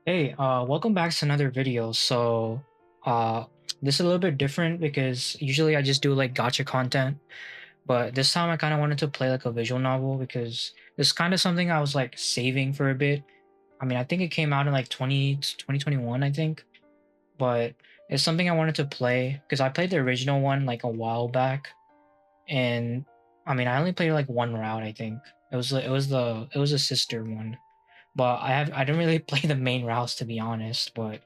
Hey, welcome back to another video. Uh, this is a little bit different because usually I just do like gotcha content, but this time I kind of wanted to play like a visual novel because it's kind of something I was like saving for a bit. I mean, I think it came out in like 2021, I think, but it's something I wanted to play because I played the original one like a while back, and I mean, I only played like one route, I think. It was a sister one, but I didn't really play the main routes to be honest, but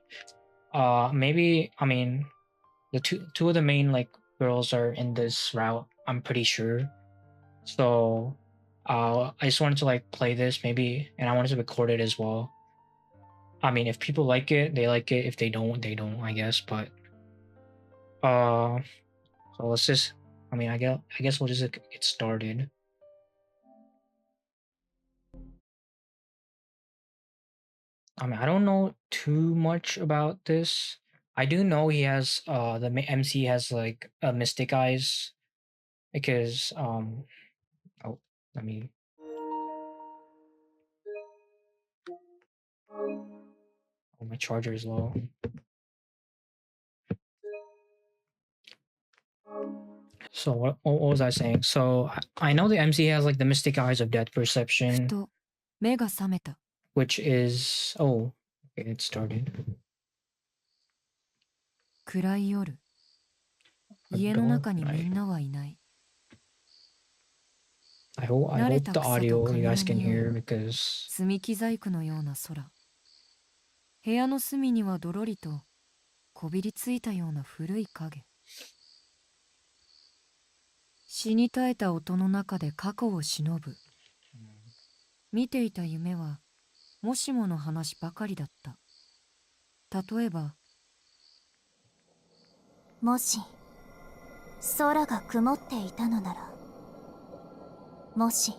maybe I mean the two of the main like girls are in this route. I'm pretty sure. So I just wanted to like play this maybe, and I wanted to record it as well. I mean, if people like it, they like it. If they don't, they don't. I guess. But uh, so let's just. I mean, I guess we'll just get started. I mean, I don't know too much about this. I do know he has MC has like mystic eyes because oh, let me. Oh, my charger is low. So what was I saying? So I know the MC has like the mystic eyes of depth ふ perception, と目が覚めた。 which is oh, okay, it started. 暗い夜、 A 家の dark 中にみ night. んなはいない。 I 慣れ hope た the 草と audio you 紙 guys の can 匂い、 hear because 積み木細工のような空。部屋の隅にはどろりとこびりついたような古い影。死に絶えた音の中で過去を忍ぶ。見ていた夢はもしもの話ばかりだった。例えば、もし空が曇っていたのなら、もし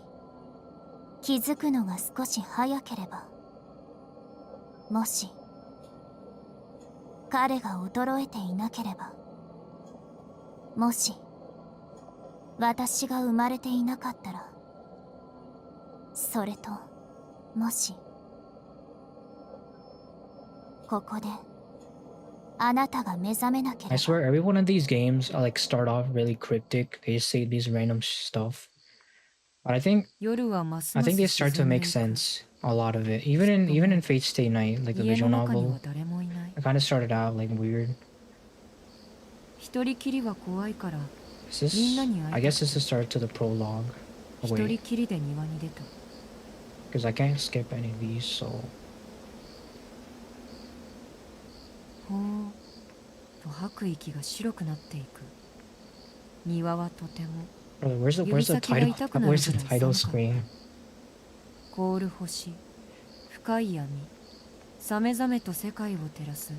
気づくのが少し早ければ、もし彼が衰えていなければ、もし私が生まれていなかったら、それともしここであなたが目覚めなけれ I ば。 swear every one of these games like start off really cryptic. They just say these random stuff, but 夜はます I ま think す they start to 沈んで make いく。 sense. A lot of it, きっと even も in う Fate Stay Night, like the 家の visual 中に novel, は誰もいない。 it kind of started out like weird. 一人きりは怖いから、 Is みんな this? に会 I いた guess く this て is the start to the prologue. Oh 一 wait, 人きりで庭に出た。 because I can't skip any of these. So ほーと吐く息が白くなっていく。庭はとても brother, where's the 指先が title? 痛くなる Where's く the らい title 寒かった。 screen? 凍る星、深い闇、さめざめと世界を照らす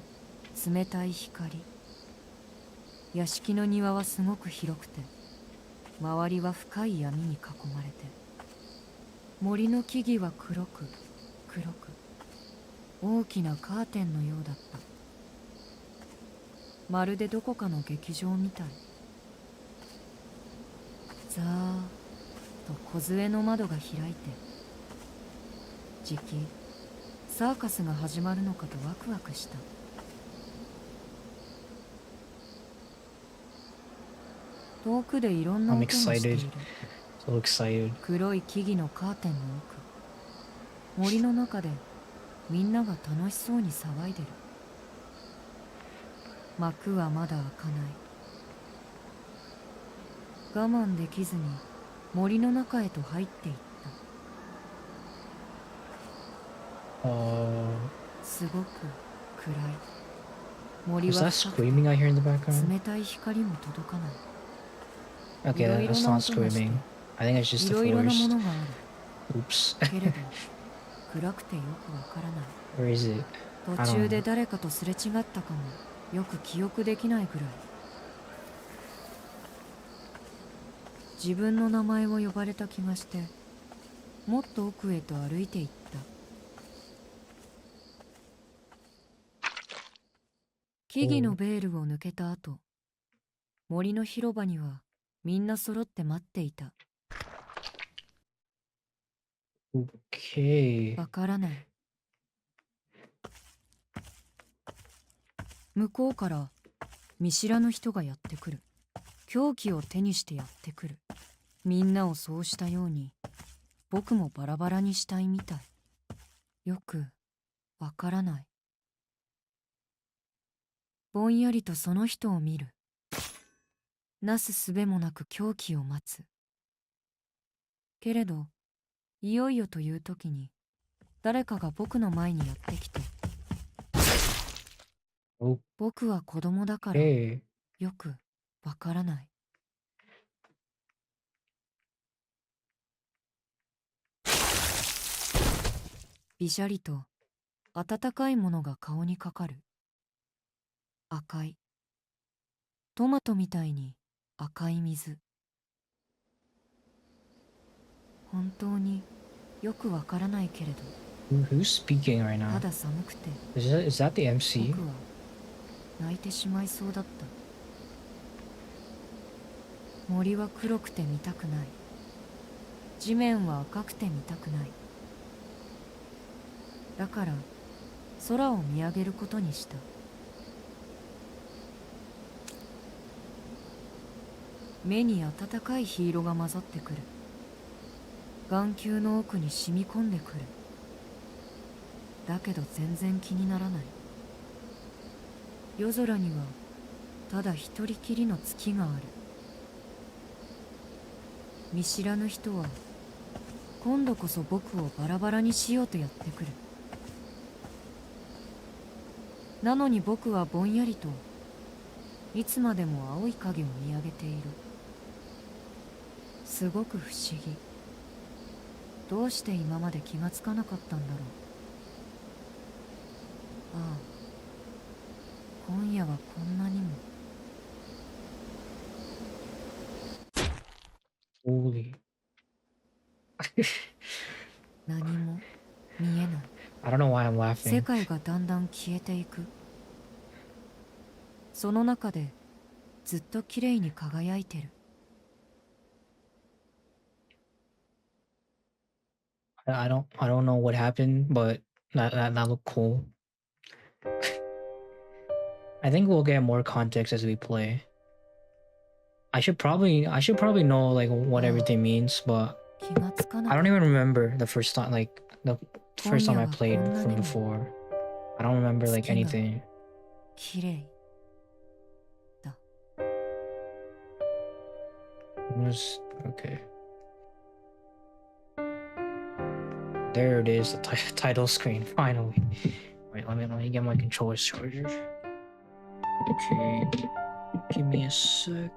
冷たい光。屋敷の庭はすごく広くて、周りは深い闇に囲まれて、森の木々は黒く黒く、大きなカーテンのようだった。まるでどこかの劇場みたい。ざーっと梢の窓が開いて、じきサーカスが始まるのかとワクワクした。遠くでいろんな I'm 音がしてい excited. る。 So excited. 黒い木々のカーテンの奥、森の中でみんなが楽しそうに騒いでる。幕はまだ開かない。我慢できずに森の中へと入っていった。すごく暗い。森 Is は that 深くて screaming I hear in the background? 冷たい光も届かない。 Okay, いろいろ that's な not 音がして、 screaming. I think it's い just the ろいろなも forest. のがある。 Oops. けれど暗くてよくわからない。 Where is it? 途中で誰かとすれ違ったかもよく記憶できないくらい。自分の名前を呼ばれた気がして、もっと奥へと歩いていった。木々のベールを抜けた後、森の広場にはみんな揃って待っていた。 Okay. わからない。向こうから見知らぬ人がやってくる。凶器を手にしてやってくる。みんなをそうしたように僕もバラバラにしたいみたい。よくわからない。ぼんやりとその人を見る。なすすべもなく凶器を待つ。けれどいよいよという時に誰かが僕の前にやってきて、僕は子供だからよくわからない。びしゃりと温かいものが顔にかかる。赤い、トマトみたいに赤い水。本当によくわからないけれど、Who's speaking right た now? だ寒くて Is that the MC? 僕は泣いてしまいそうだった。森は黒くて見たくない。地面は赤くて見たくない。だから空を見上げることにした。目に温かい火色が混ざってくる。眼球の奥に染み込んでくる。だけど全然気にならない。夜空にはただ一人きりの月がある。見知らぬ人は今度こそ僕をバラバラにしようとやってくる。なのに僕はぼんやりといつまでも青い影を見上げている。すごく不思議。どうして今まで気がつかなかったんだろう。ああ、今夜はこんなにも。Holy. 何も見えない。I don't know why I'm 世 laughing. 界がだんだん消えていく。その中でずっときれいに輝いてる。I don't know what happened, but that looked cool. I think we'll get more context as we play. I should probably know like what everything means, but 気がつかな I か don't った。 even remember the first time the first time I played from before. I don't remember like anything. きれいだ。 It was okay. There it is, the title screen finally. Wait, let me get my controller charger. Okay, give me a sec.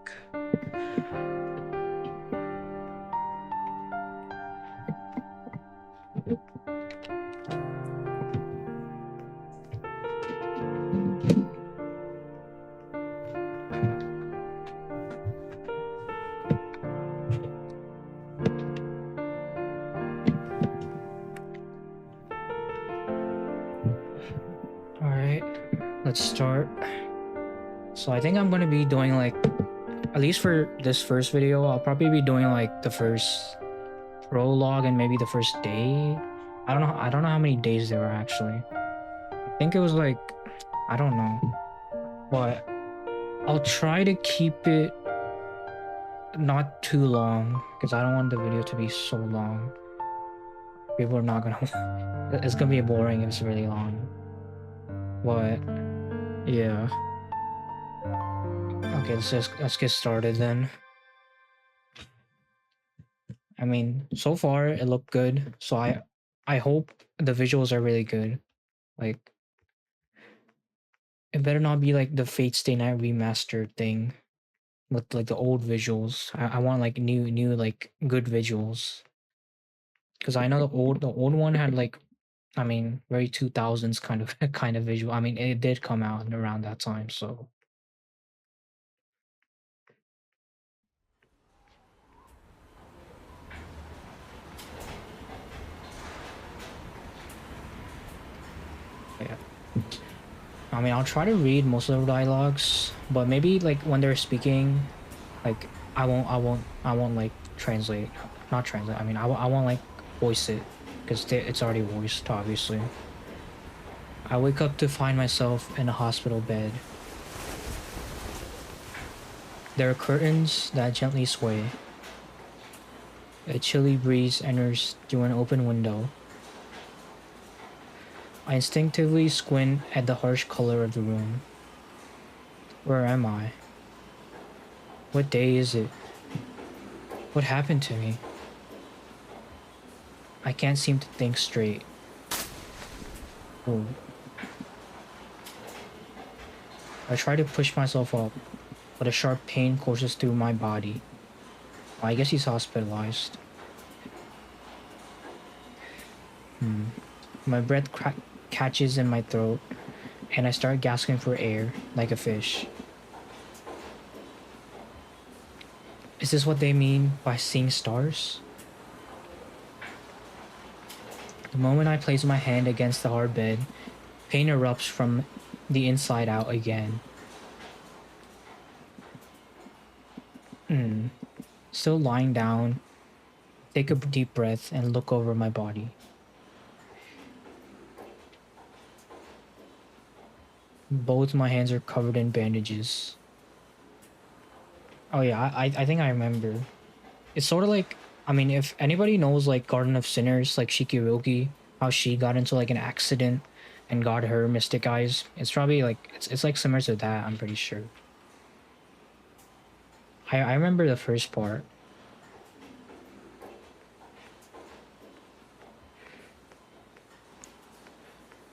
Alright, let's start. So I think I'm gonna be doing like, at least for this first video, I'll probably be doing like the first prologue and maybe the first day. I don't know how many days there were actually. I think it was like, I don't know. But I'll try to keep it not too long because I don't want the video to be so long. People are not gonna it's gonna be boring if it's really long. But yeah. Okay, let's get started then. I mean, so far it looked good. So I hope the visuals are really good. Like it better not be like the Fate Stay Night remastered thing with like the old visuals. I want like new like good visuals. Cause I know the old one had like, I mean, very 2000s kind of kind of visual. I mean, it did come out around that time, so yeah. I mean, I'll try to read most of the dialogues, but maybe like when they're speaking, like I won't like translate, not translate. I mean, I won't like voice it because it's already voiced, obviously. I wake up to find myself in a hospital bed. There are curtains that gently sway. A chilly breeze enters through an open window. I instinctively squint at the harsh color of the room. Where am I? What day is it? What happened to me? I can't seem to think straight. Oh. I try to push myself up, but a sharp pain courses through my body. I guess he's hospitalized. My breath catches in my throat, and I start gasping for air like a fish. Is this what they mean by seeing stars? The moment I place my hand against the hard bed, pain erupts from the inside out again. Still lying down, take a deep breath and look over my body. Both my hands are covered in bandages. Oh yeah, I think I remember. It's sort of like, I mean, if anybody knows like Garden of Sinners, like Shikiroki, how she got into like an accident and got her mystic eyes, it's probably like, it's like similar to that, I'm pretty sure. I remember the first part.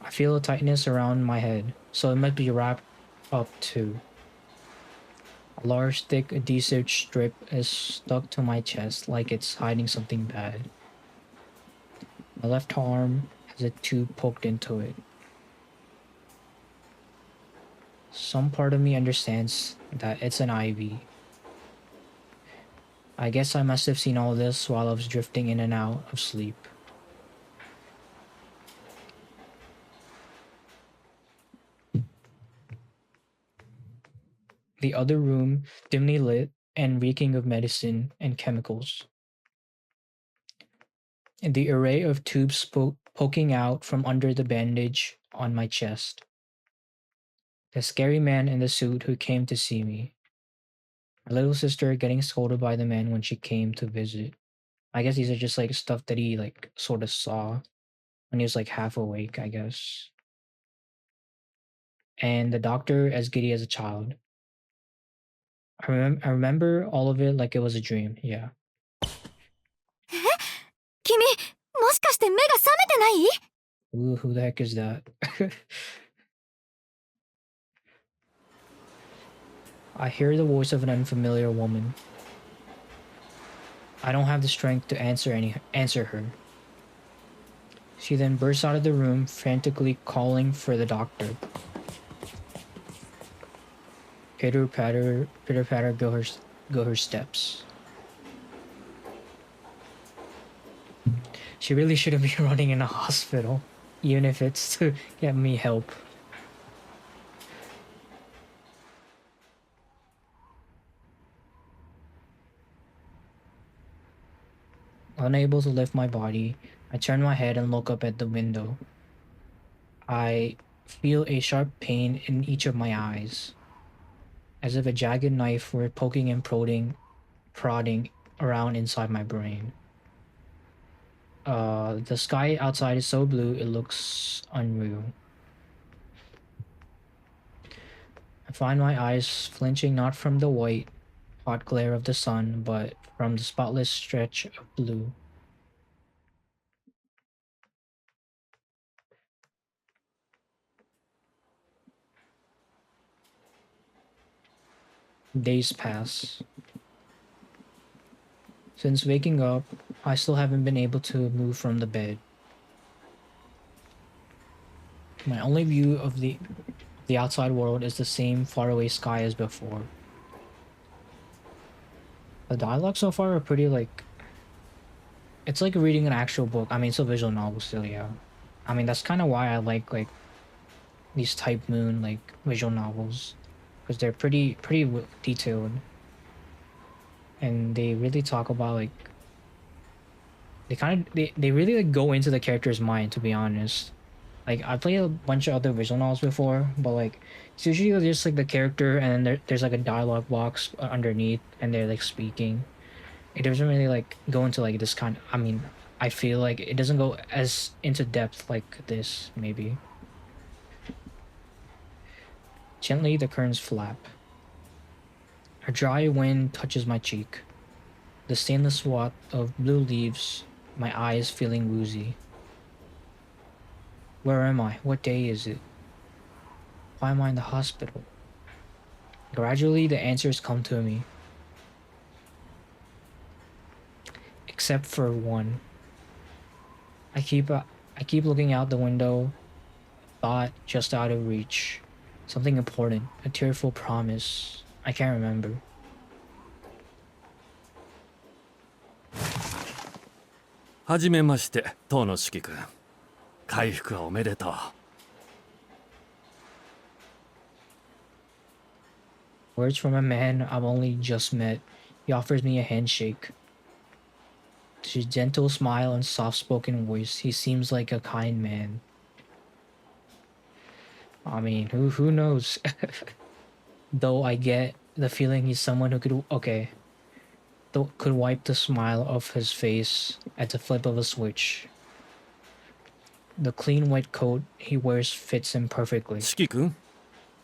I feel a tightness around my head, so it must be wrapped up too. A large, thick adhesive strip is stuck to my chest like it's hiding something bad. My left arm has a tube poked into it. Some part of me understands that it's an IV. I guess I must have seen all this while I was drifting in and out of sleep. The other room, dimly lit and reeking of medicine and chemicals. And the array of tubes poking out from under the bandage on my chest. The scary man in the suit who came to see me. My little sister getting scolded by the man when she came to visit. I guess these are just like stuff that he like sort of saw when he was like half awake, I guess. And the doctor as giddy as a child. I remember all of it like it was a dream, yeah. 君、もしかして目が覚めてない？ Ooh, who the heck is that? I hear the voice of an unfamiliar woman. I don't have the strength to answer her. She then bursts out of the room, frantically calling for the doctor. Pitter patter go her steps. She really shouldn't be running in a hospital, even if it's to get me help. Unable to lift my body, I turn my head and look up at the window. I feel a sharp pain in each of my eyes, as if a jagged knife were poking and prodding around inside my brain. The sky outside is so blue it looks unreal. I find my eyes flinching not from the white, hot glare of the sun, but from the spotless stretch of blue. Days pass. Since waking up, I still haven't been able to move from the bed. My only view of the outside world is the same faraway sky as before. The dialogue so far are pretty like... It's like reading an actual book. I mean, it's a visual novel still, yeah. I mean, that's kind of why I like these Type Moon like visual novels, because they're pretty detailed, and they really talk about like they really like go into the character's mind, to be honest. Like I played a bunch of other visual novels before, but like it's usually just like the character and then there's like a dialogue box underneath and they're like speaking. It doesn't really like go into like this kind. I mean, I feel like it doesn't go as into depth like this. Maybe gently the curtains flap. A dry wind touches my cheek. The stainless swath of blue leaves. My eyes feeling woozy. Where am I? What day is it? Why am I in the hospital? Gradually, the answers come to me, except for one. I keep looking out the window, thought just out of reach. Something important, a tearful promise. I can't remember. はじめまして、東野四季君。回復おめでとう。Words from a man I've only just met. He offers me a handshake. To his gentle smile and soft-spoken voice, he seems like a kind man. I mean, who knows? Though I get the feeling he's someone who could wipe the smile off his face at the flip of a switch. The clean white coat he wears fits him perfectly. 四季君、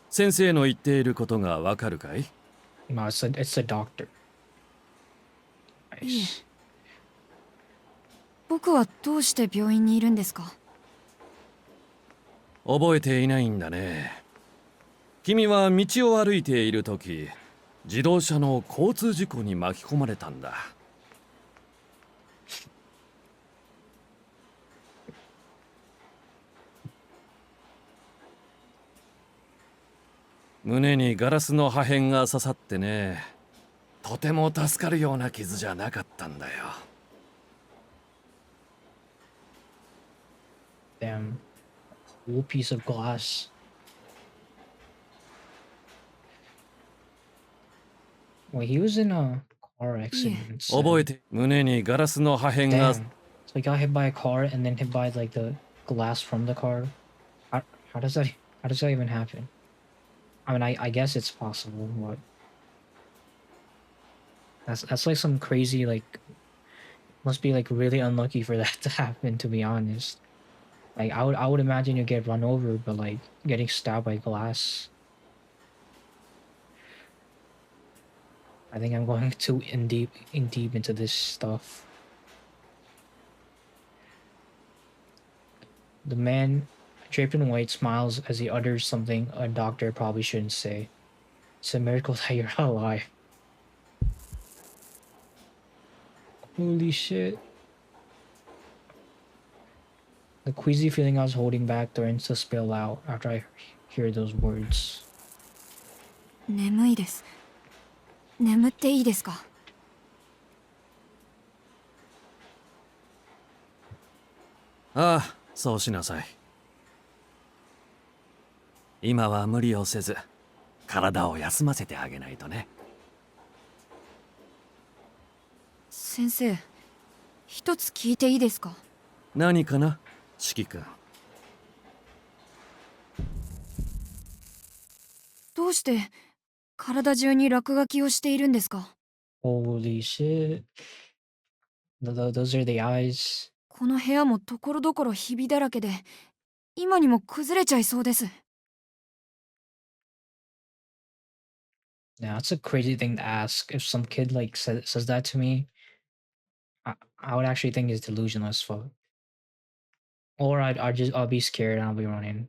先生の言っていることがわかるかい？ No, it's the doctor. いえ Nice. 僕はどうして病院にいるんですか？覚えていないんだね。君は道を歩いている時、自動車の交通事故に巻き込まれたんだ。胸にガラスの破片が刺さってね、とても助かるような傷じゃなかったんだよ。Damn. Whole piece of glass. Wait, he was in a car accident. it said. 覚えて、胸にガラスの破片が Damn. So he got hit by a car and then hit by like the glass from the car. How does that even happen? I mean, I guess it's possible, but that's like some crazy like must be like really unlucky for that to happen, to be honest. Like I would imagine you get run over, but like getting stabbed by glass. I think I'm going too in deep into this stuff. The man draped in white smiles as he utters something a doctor probably shouldn't say. It's a miracle that you're alive. Holy shit. The queasy feeling I was holding back threatens to spill out after I hear those words. 眠いです。眠っていいですか？ああ、そうしなさい。今は無理をせず、体を休ませてあげないとね。先生、一つ聞いていいですか？何かな、四季君。どうして体中に落書きをしているんですか？ Holy shit. Those are the eyes. この部屋もところどころひびだらけで、今にも崩れちゃいそうです。Yeah, that's a crazy thing to ask. If some kid like says that to me, I would actually think he's delusional as fuck. Or I'll be scared and I'll be running.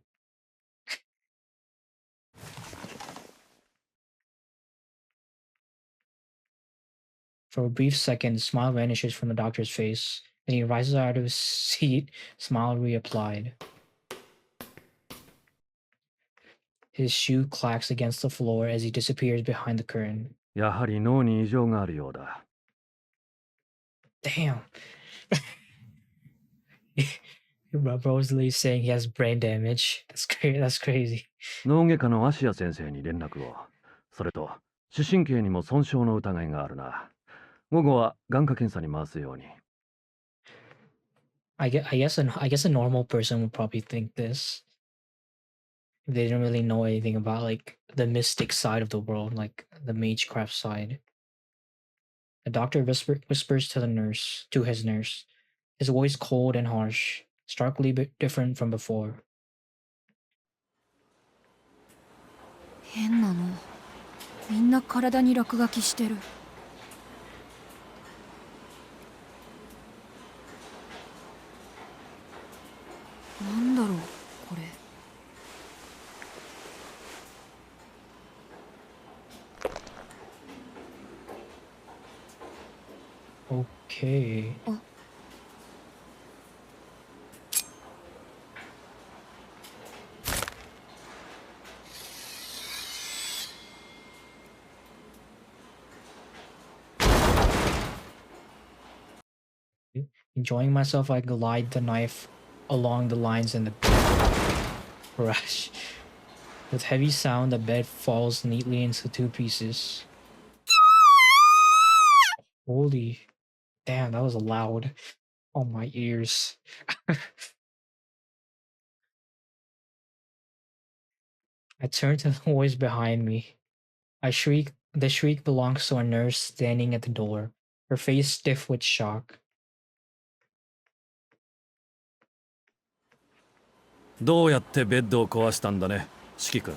For a brief second, the smile vanishes from the doctor's face. Then he rises out of his seat, smile reapplied. His shoe clacks against the floor as he disappears behind the curtain. やはり脳に異常があるようだ。Damn. Bro's literally saying he has brain damage. That's crazy. 脳外科の芦谷先生に連絡を。それと、視神経にも損傷の疑いがあるな。午後は眼科検査に回すように。I guess a normal person would probably think this if they didn't really know anything about like the mystic side of the world, like the magecraft side. The doctor whispers to the nurse, to his nurse, his voice cold and harsh, starkly different from before. 変なの。みんな体に落書きしてる。なんだろうこれ。Okay. Enjoying myself, I glide the knife along the lines in the crash. With heavy sound, the bed falls neatly into two pieces. Holy damn, that was loud. Oh, my ears. I turn to the voice behind me. I shriek. The shriek belongs to a nurse standing at the door, her face stiff with shock. どうやってベッドを壊したんだね、四季君。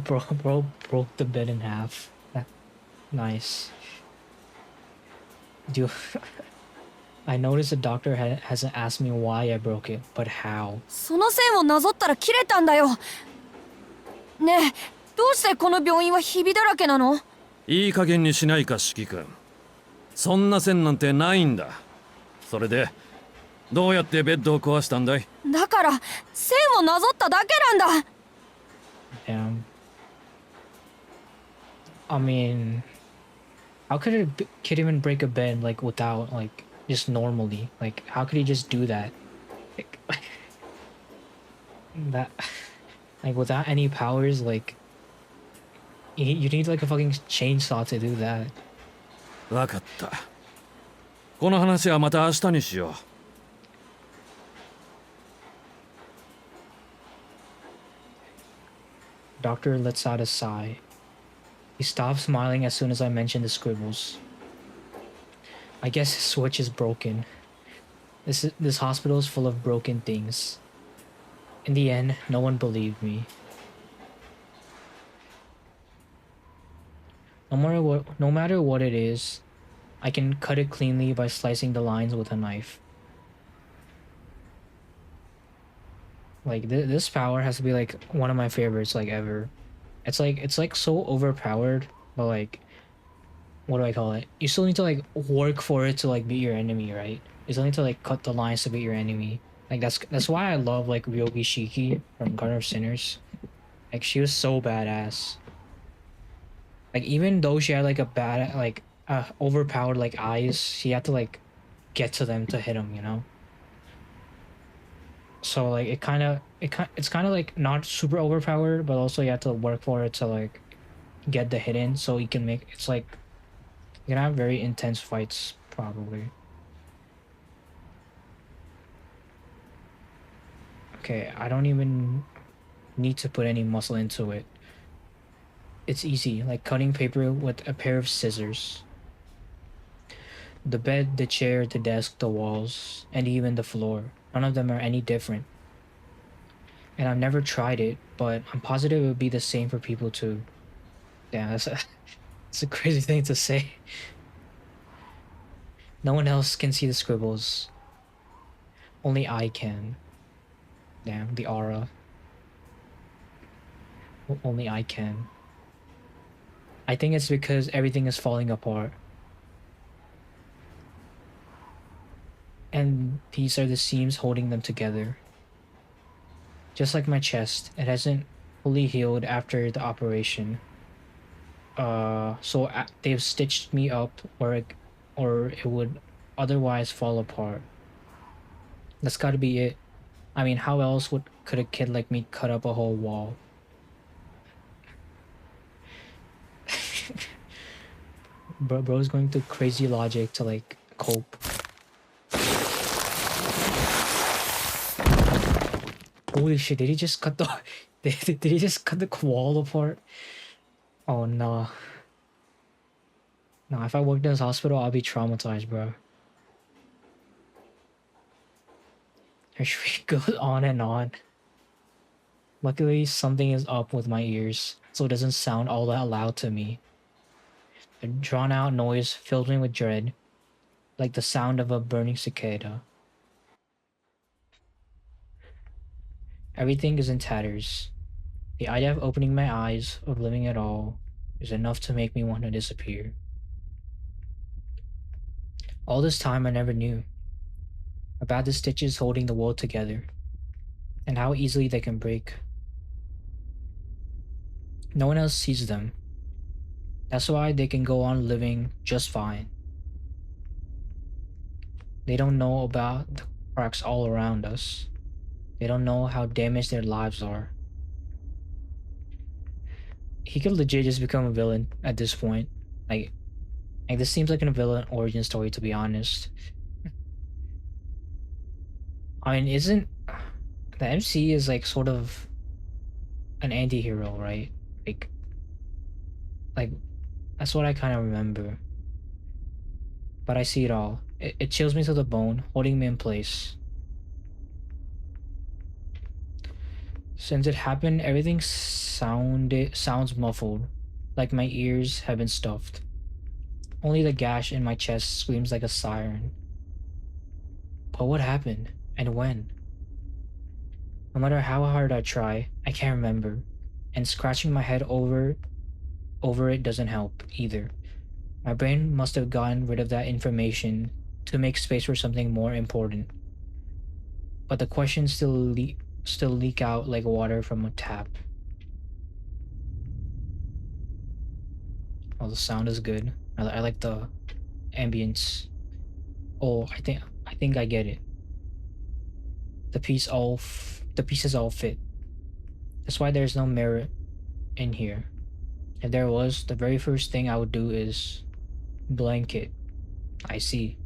bro broke the bed in half. Nice. Do I noticed the doctor hasn't asked me why I broke it, but how. その線をなぞったら切れたんだよ。ねえ、どうしてこの病院はひびだらけなの？いい加減にしないか、四季君。そんな線なんてないんだ。それでどうやってベッドを壊したんだい？だから線をなぞっただけなんだ。Damn. I mean, how could kid even break a bed like without like just normally? Like, how could he just do that? Like, that like without any powers? Like, you need like a fucking chainsaw to do that. わかった。この話はまた明日にしよう。Doctor lets out a sigh. He stops smiling as soon as I mention the scribbles. I guess his switch is broken. This hospital is full of broken things. In the end, no one believed me. No matter what it is, I can cut it cleanly by slicing the lines with a knife. Like this power has to be like one of my favorites like ever. It's like so overpowered, but like what do I call it? You still need to like work for it to like beat your enemy, right? You still need to like cut the lines to beat your enemy. Like that's why I love like Ryogi Shiki from Garden of Sinners. Like she was so badass. Like even though she had like a bad like overpowered like eyes, she had to like get to them to hit them, you know? So like it's kind of like not super overpowered, but also you have to work for it to like get the hit in, so you can make it's like you can have very intense fights probably. Okay, I don't even need to put any muscle into it. It's easy, like cutting paper with a pair of scissors. The bed, the chair, the desk, the walls, and even the floor. None of them are any different. And I've never tried it, but I'm positive it would be the same for people too. Damn, that's a crazy thing to say. No one else can see the scribbles. Only I can. Damn, the aura. Only I can. I think it's because everything is falling apart. And these are the seams holding them together. Just like my chest, it hasn't fully healed after the operation. So they've stitched me up, or it would otherwise fall apart. That's gotta be it. I mean, how else could a kid like me cut up a whole wall? Bro's going through crazy logic to like cope. Holy shit, did he just cut the did he just cut the wall apart? Oh no. No, if I worked in this hospital, I'll be traumatized, bro. Her shriek goes on and on. Luckily, something is up with my ears, so it doesn't sound all that loud to me. The drawn out noise fills me with dread, like the sound of a burning cicada. Everything is in tatters. The idea of opening my eyes, of living at all, is enough to make me want to disappear. All this time, I never knew about the stitches holding the world together, and how easily they can break. No one else sees them. That's why they can go on living just fine. They don't know about the cracks all around us. They don't know how damaged their lives are. He could legit just become a villain at this point. Like, like this seems like a villain origin story, to be honest. I mean, isn't the MC is like sort of an anti-hero, right? Like, like that's what I kind of remember. But I see it all. It chills me to the bone, holding me in place. Since it happened, everything sounds muffled, like my ears have been stuffed. Only the gash in my chest screams like a siren. But what happened? And when? No matter how hard I try, I can't remember. And scratching my head over it doesn't help either. My brain must have gotten rid of that information to make space for something more important. But the questions still leak out like water from a tap. Oh, the sound is good. I like the ambience. Oh, I think I get it. The pieces all fit. That's why there's no mirror in here. If there was, the very first thing I would do is blanket. I see.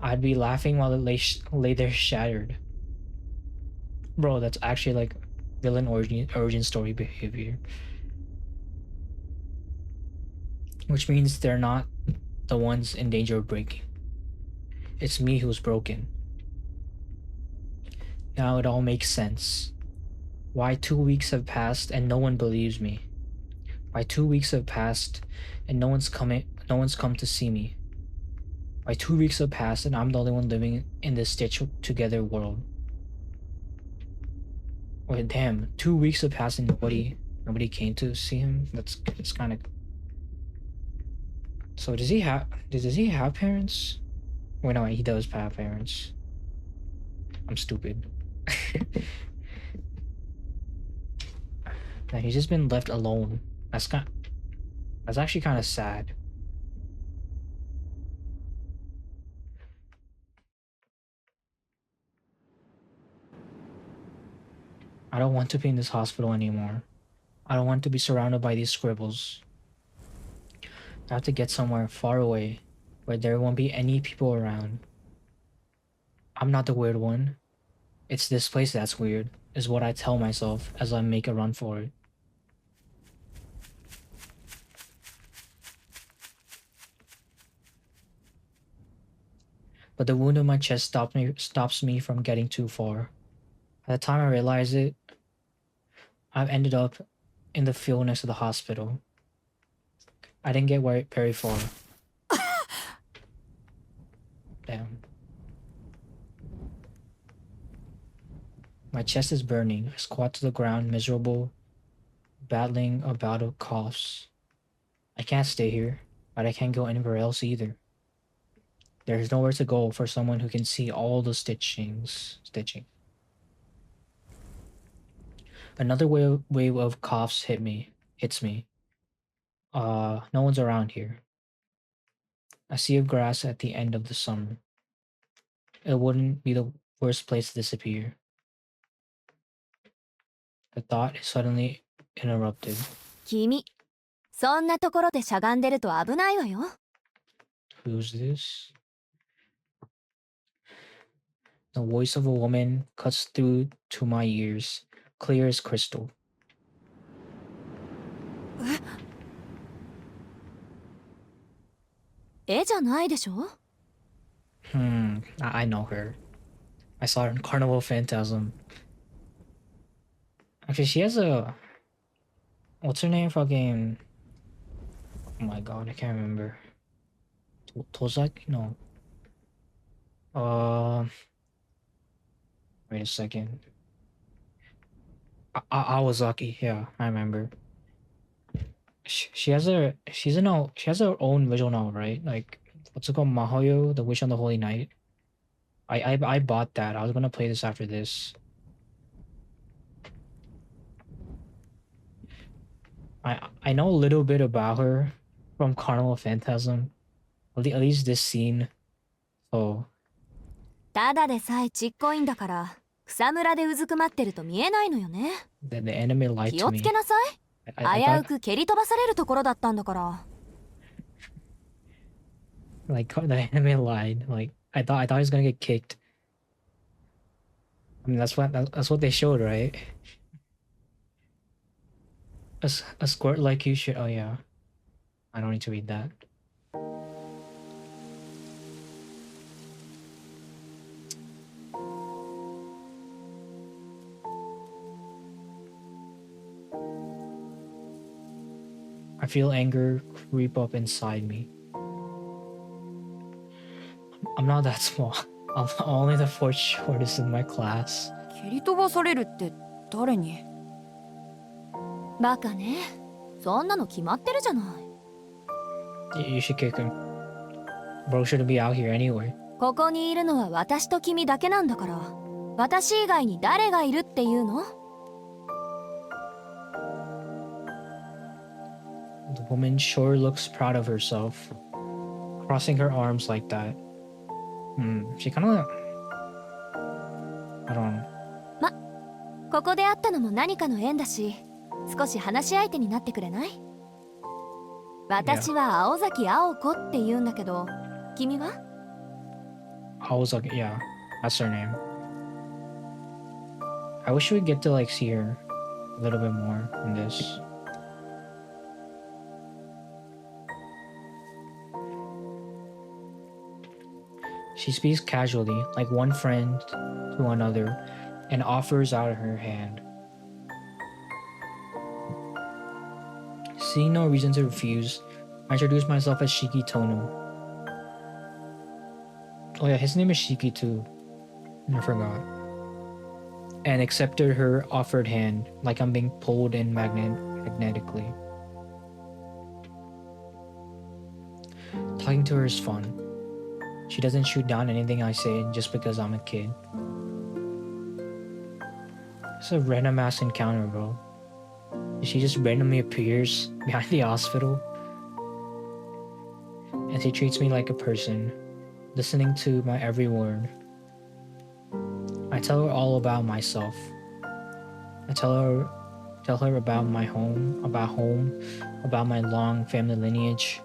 I'd be laughing while it lay there shattered. Bro, that's actually like villain origin story behavior. Which means they're not the ones in danger of breaking. It's me who's broken. Now it all makes sense. Why 2 weeks have passed and no one believes me? Why 2 weeks have passed and no one's come to see me? Why 2 weeks have passed and I'm the only one living in this stitched together world? Wait, damn, 2 weeks have passed and nobody came to see him? That's kind of. So does he have parents? Wait, no, he does have parents. I'm stupid. Man, he's just been left alone. That's actually kind of sad. I don't want to be in this hospital anymore. I don't want to be surrounded by these scribbles. I have to get somewhere far away where there won't be any people around. I'm not the weird one. It's this place that's weird, is what I tell myself as I make a run for it. But the wound in my chest stops me from getting too far. By the time I realize it, I've ended up in the field next to the hospital. I didn't get very far. Damn. My chest is burning. I squat to the ground, miserable, battling a bout of coughs. I can't stay here, but I can't go anywhere else either. There's nowhere to go for someone who can see all the stitching. Another wave of coughs hits me. No one's around here. A sea of grass at the end of the summer. It wouldn't be the worst place to disappear. The thought is suddenly interrupted. 君、そんなところでしゃがんでると危ないわよ。 Who's this? The voice of a woman cuts through to my ears, clear as crystal. 絵じゃないでしょ？ I know her. I saw her in Carnival Phantasm. Actually, she has a... What's her name? Fucking... Oh my god, I can't remember. Tozaki? No. Uh... Wait a second. Awazaki, yeah, I remember. She has a... She has her own visual novel, right? Like, what's it called? Mahoyo, The Wish on the Holy Night. I bought that. I was gonna play this after this. I know a little bit about her from Carnival Phantasm. At least this scene. So ただでさえちっこいんだから草むらでうずくまってると見えないのよね。 the anime lied 気 to を me. つけなさい。 I 危う thought く蹴り飛ばされるところだったんだから。 like the anime lied. Like I thought he was gonna get kicked. I mean that's what they showed, right? A squirt like you should. Oh yeah. I don't need to read that. I feel anger creep up inside me. I'm not that small. I'm only the fourth shortest in my class. 蹴り飛ばされるって誰に？バカね。そんなの決まってるじゃない。 You should kick him. Bro shouldn't be out here anyway. ここにいるのは私と君だけなんだから。私以外に誰がいるっていうの？ The woman sure looks proud of herself, crossing her arms like that. She kind of... I don't know. ここで会ったのも何かの縁だし、少し話し相手になってくれない？私は青崎青子って言うんだけど、君は？ I was like, yeah, that's her name. I wish we get to like see her a little bit more in this. She speaks casually, like one friend to another, and offers out her hand. Seeing no reason to refuse, I introduced myself as Shiki Tono. Oh yeah, his name is Shiki too. I forgot. And accepted her offered hand, like I'm being pulled in magnetically. Talking to her is fun. She doesn't shoot down anything I say just because I'm a kid. It's a random ass encounter, bro. She just randomly appears behind the hospital. And she treats me like a person, listening to my every word. I tell her all about myself. I tell her about my home, about my long family lineage,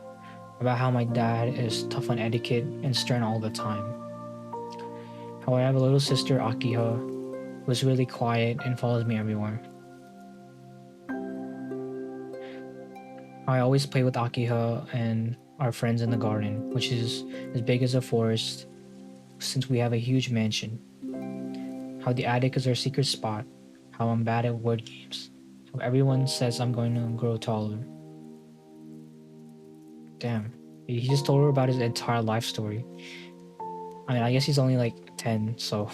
about how my dad is tough on etiquette and stern all the time. How I have a little sister, Akiha, who is really quiet and follows me everywhere. How I always play with Akiha and our friends in the garden, which is as big as a forest since we have a huge mansion. How the attic is our secret spot. How I'm bad at word games. How everyone says I'm going to grow taller. Damn, he just told her about his entire life story. I mean, I guess he's only like 10, so...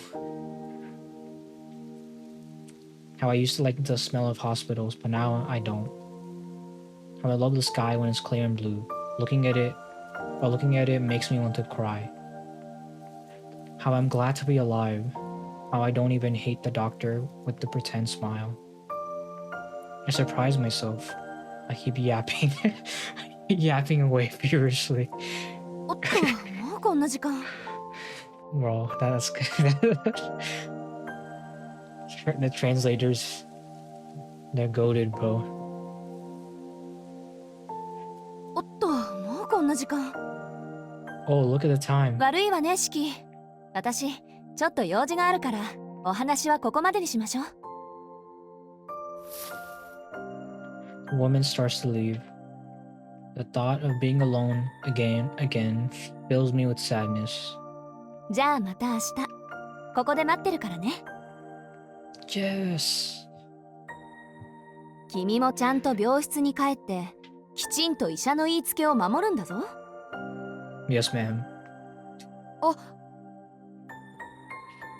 How I used to like the smell of hospitals, but now I don't. How I love the sky when it's clear and blue. Looking at it makes me want to cry. How I'm glad to be alive. How I don't even hate the doctor with the pretend smile. I surprise myself. I keep yapping. Yapping away furiously. おっと、もうこんな時間。 Bro, that's good. The translators, they're goated, bro. おっと、もうこんな時間。 Oh, look at the time. 悪いわね、シキ。私、ちょっと用事があるからお話はここまでにしましょう。 The woman starts to leave. The thought of being alone again fills me with sadness. じゃあまた明日ここで待ってるからね。 Yes. 君もちゃんと病室に帰ってきちんと医者の言いつけを守るんだぞ。 Yes, ma'am. あ、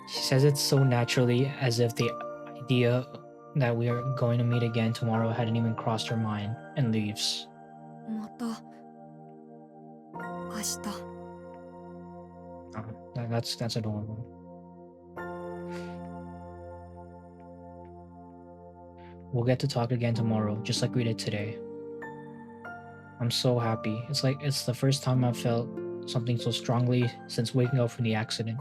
She says it so naturally, as if the idea that we are going to meet again tomorrow hadn't even crossed her mind, and leaves. また明日。 Oh, that's adorable. We'll get to talk again tomorrow, just like we did today. I'm so happy. It's like it's the first time I've felt something so strongly since waking up from the accident.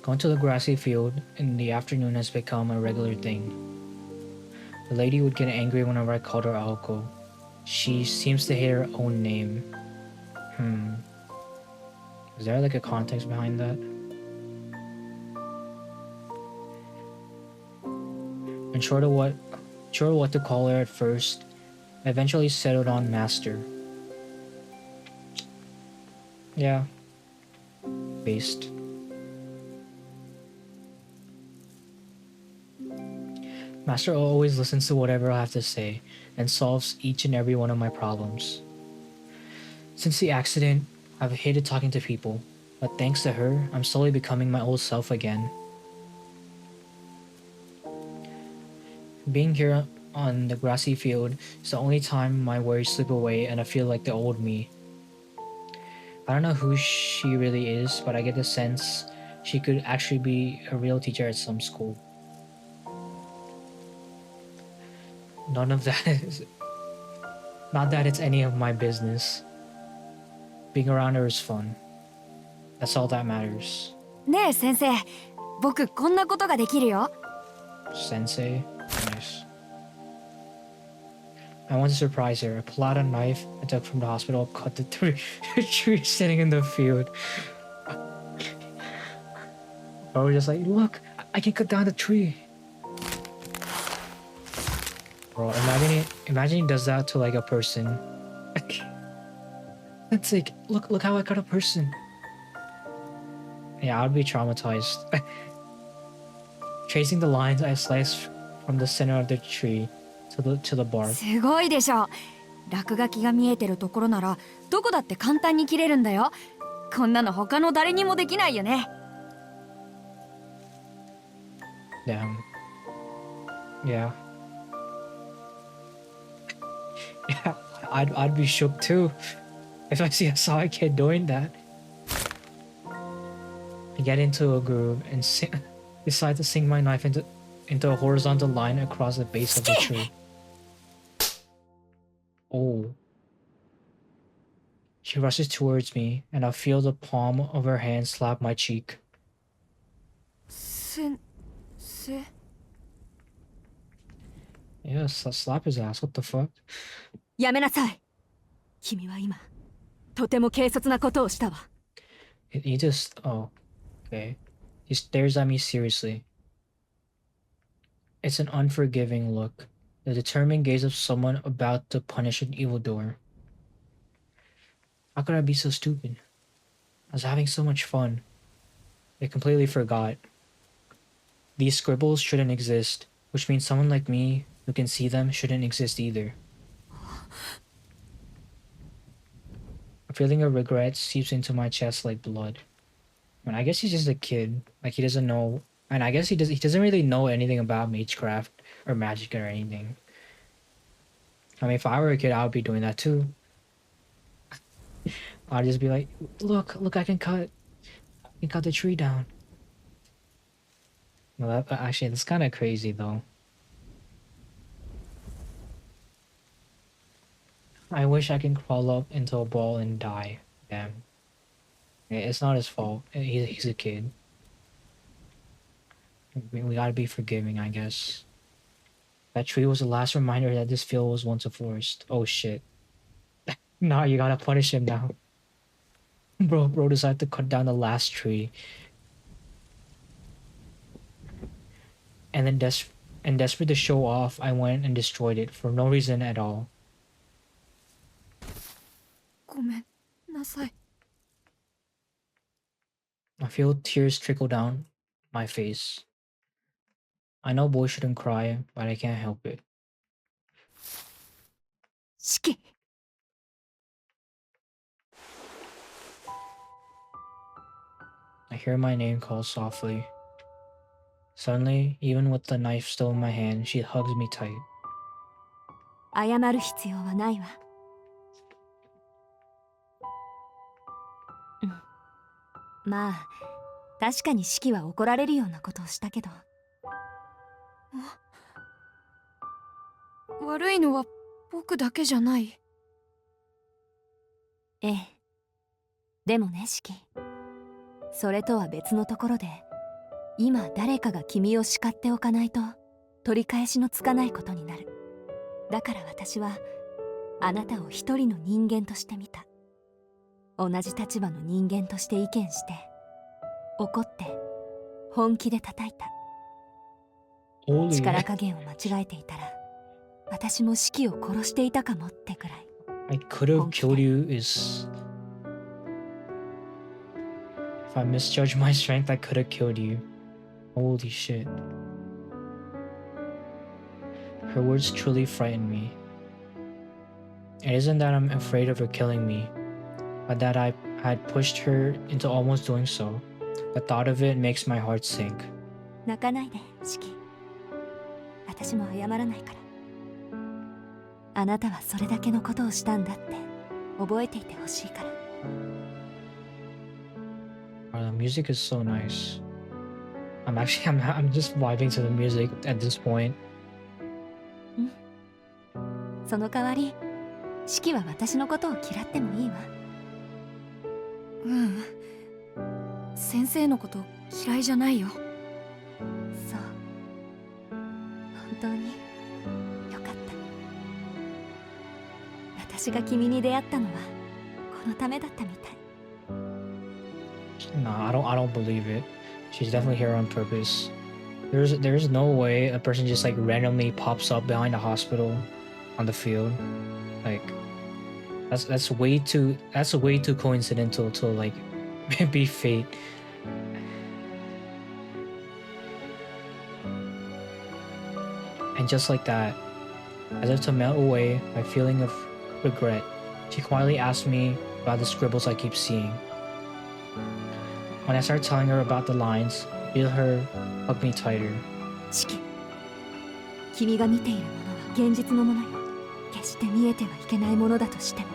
Going to the grassy field in the afternoon has become a regular thing. The lady would get angry whenever I called her Aoko. She seems to hate her own name. Is there like a context behind that? Unsure what to call her at first, I eventually settled on Master. Yeah. Based. Master always listens to whatever I have to say and solves each and every one of my problems. Since the accident, I've hated talking to people, but thanks to her, I'm slowly becoming my old self again. Being here on the grassy field is the only time my worries slip away and I feel like the old me. I don't know who she really is, but I get the sense she could actually be a real teacher at some school. None of that is... Not that it's any of my business. Being around her is fun. That's all that matters. ねえ先生、僕こんなことができるよ。 Sensei? Nice. I want to surprise her. I pull out a knife I took from the hospital, cut the tree sitting in the field. I was just like, look, I can cut down the tree. Bro, imagine he does that to like a person. It's like, look how I cut a person. Yeah, I would be traumatized. Tracing the lines I sliced from the center of the tree to the bark. すごいでしょ。落書きが見えてるところならどこだって簡単に切れるんだよ。こんなの他の誰にもできないよね。 Damn. Yeah. Yeah, I'd be shook too if I saw a kid doing that. I get into a groove and decide to sink my knife into a horizontal line across the base of the tree. Oh. She rushes towards me, and I feel the palm of her hand slap my cheek. 先生。 Yeah, slap his ass. What the fuck? やめなさい。君は今とても軽率なことをしたわ。 He just... Oh. Okay. He stares at me seriously. It's an unforgiving look. The determined gaze of someone about to punish an evildoer. How could I be so stupid? I was having so much fun. I completely forgot. These scribbles shouldn't exist, which means someone like me who can see them shouldn't exist either. A feeling of regret seeps into my chest like blood. I mean, I guess he's just a kid. Like, he doesn't know... And I guess he doesn't really know anything about magecraft or magic or anything. I mean, if I were a kid, I would be doing that too. I'd just be like, look, I can cut the tree down. Well, actually, that's kind of crazy though. I wish I can crawl up into a ball and die. Damn. It's not his fault. He's a kid. We gotta be forgiving, I guess. That tree was the last reminder that this field was once a forest. Oh shit. Nah, you gotta punish him now. Bro decided to cut down the last tree. And then desperate to show off, I went and destroyed it for no reason at all. ごめんなさい。 I feel tears trickle down my face. I know boys shouldn't cry, but I can't help it. 四季。 I hear my name called softly. Suddenly, even with the knife still in my hand, she hugs me tight. 謝る必要はないわ。うん。まあ確かに四季は怒られるようなことをしたけど。悪いのは僕だけじゃない。ええ。でもね、四季。それとは別のところで、今誰かが君を叱っておかないと取り返しのつかないことになる。だから私はあなたを一人の人間として見た。同じ立場の人間として意見して、怒って本気で叩いた。力加減を間違えていたら、私も四季を殺していたかもってくらい。I could have killed you is... If I misjudged my strength, I could have killed you. Holy shit. Her words truly frightened me. It isn't that I'm afraid of her killing me, but that I had pushed her into almost doing so. The thought of it makes my heart sink. 泣かないで、四季。私も謝らないから。あなたはそれだけのことをしたんだって覚えていてほしいから。The music is so nice. I'm just vibing to the music at this point. その代わり、四季は私のことを嫌ってもいいわ。先生のこと嫌いじゃないよ。そう。本当によかった。私が君に出会ったのはこのためだったみたい。Nah, I don't believe it. She's definitely here on purpose. There's no way a person just like randomly pops up behind a hospital on the field. Like that's way too coincidental to like be fate. And just like that, as if to melt away my feeling of regret, she quietly asked me about the scribbles I keep seeing. When I started telling her about the lines, I feel her hug me tighter. 四季、君が見ているものは現実のものよ。決して見えてはいけないものだとしても、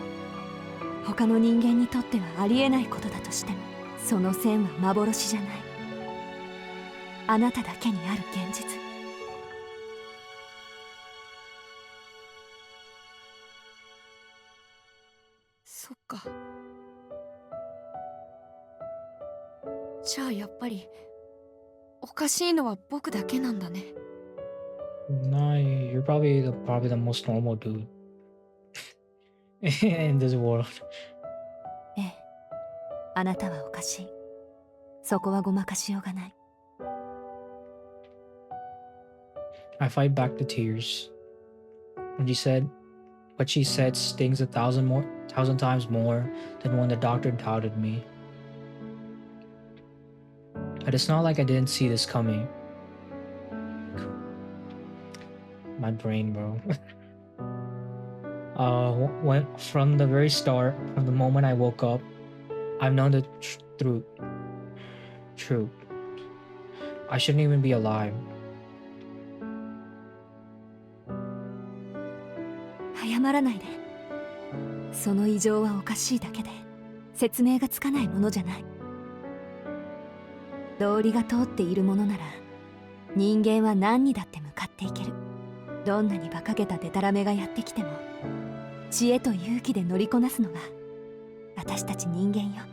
他の人間にとってはありえないことだとしても、その線は幻じゃない。あなただけにある現実。そっか。じゃあやっぱりおかしいのは僕だけなんだね。Nah, you're probably the most normal dude in this world. ええ、あなたはおかしい。そこはごまかしようがない。I fight back the tears. What she said stings 1,000 times more than when the doctor doubted me. But it's not like I didn't see this coming. My brain, bro. From the very start, from the moment I woke up, I've known the truth. I shouldn't even be alive. 謝らないで。その異常はおかしいだけで説明がつかないものじゃない。道理が通っているものなら人間は何にだって向かっていける。どんなに馬鹿げたデタラメがやってきても知恵と勇気で乗りこなすのが私たち人間よ。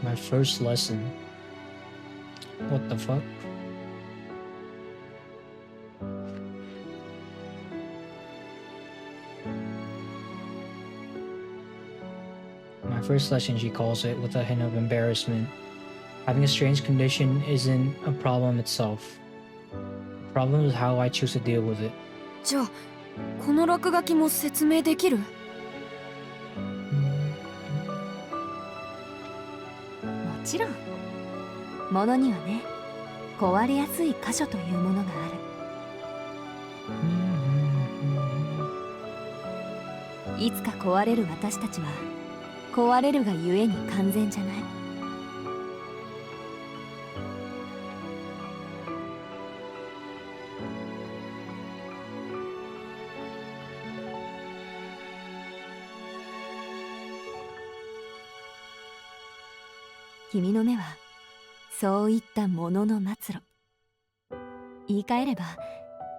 My first lesson What the fuck? My first lesson, she calls it, with a hint of embarrassment. Having a strange condition isn't a problem itself. The problem is how I choose to deal with it. じゃあこの落書きも説明できる？もちろん。ものにはね、壊れやすい箇所というものがある。いつか壊れる私たちは壊れるがゆえに完全じゃない。君の目はそういったものの末路。言い換えれば